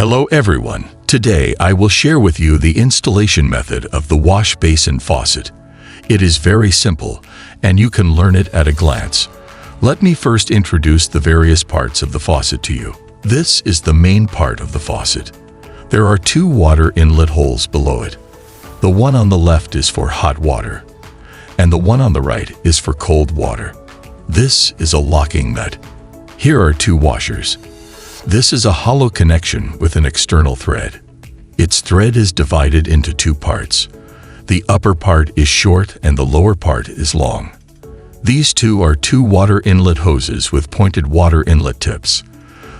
Hello everyone. Today I will share with you the installation method of the wash basin faucet. It is very simple and you can learn it at a glance. Let me first introduce the various parts of the faucet to you. This is the main part of the faucet. There are two water inlet holes below it. The one on the left is for hot water and the one on the right is for cold water. This is a locking nut. Here are two washers. This is a hollow connection with an external thread. Its thread is divided into two parts. The upper part is short and the lower part is long. These two are two water inlet hoses with pointed water inlet tips.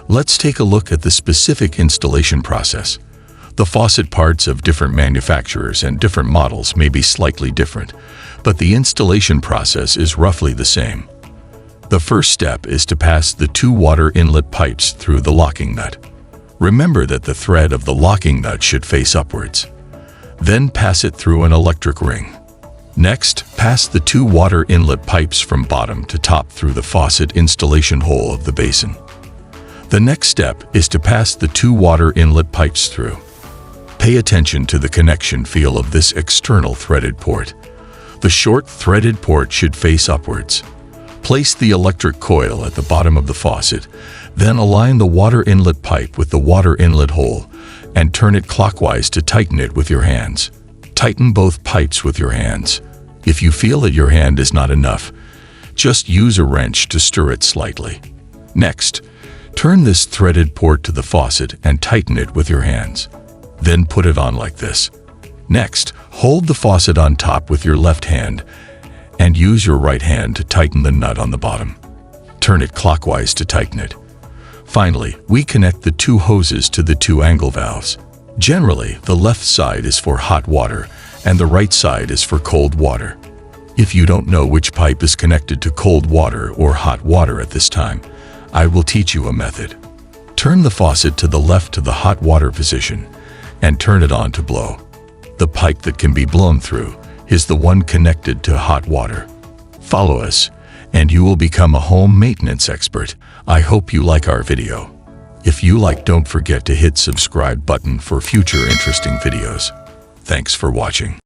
Let's take a look at the specific installation process. The faucet parts of different manufacturers and different models may be slightly different, but the installation process is roughly the same. The first step is to pass the two water inlet pipes through the locking nut. Remember that the thread of the locking nut should face upwards. Then pass it through an electric ring. Next, pass the two water inlet pipes from bottom to top through the faucet installation hole of the basin. The next step is to pass the two water inlet pipes through. Pay attention to the connection feel of this external threaded port. The short threaded port should face upwards. Place the electric coil at the bottom of the faucet, then align the water inlet pipe with the water inlet hole and turn it clockwise to tighten it with your hands. Tighten both pipes with your hands. If you feel that your hand is not enough, just use a wrench to stir it slightly. Next, turn this threaded port to the faucet and tighten it with your hands. Then put it on like this. Next, hold the faucet on top with your left hand and use your right hand to tighten the nut on the bottom. Turn it clockwise to tighten it. Finally, we connect the two hoses to the two angle valves. Generally, the left side is for hot water and the right side is for cold water. If you don't know which pipe is connected to cold water or hot water at this time, I will teach you a method. Turn the faucet to the left to the hot water position and turn it on to blow. The pipe that can be blown through is the one connected to hot water. Follow us, and you will become a home maintenance expert. I hope you like our video. If you like, don't forget to hit subscribe button for future interesting videos. Thanks for watching.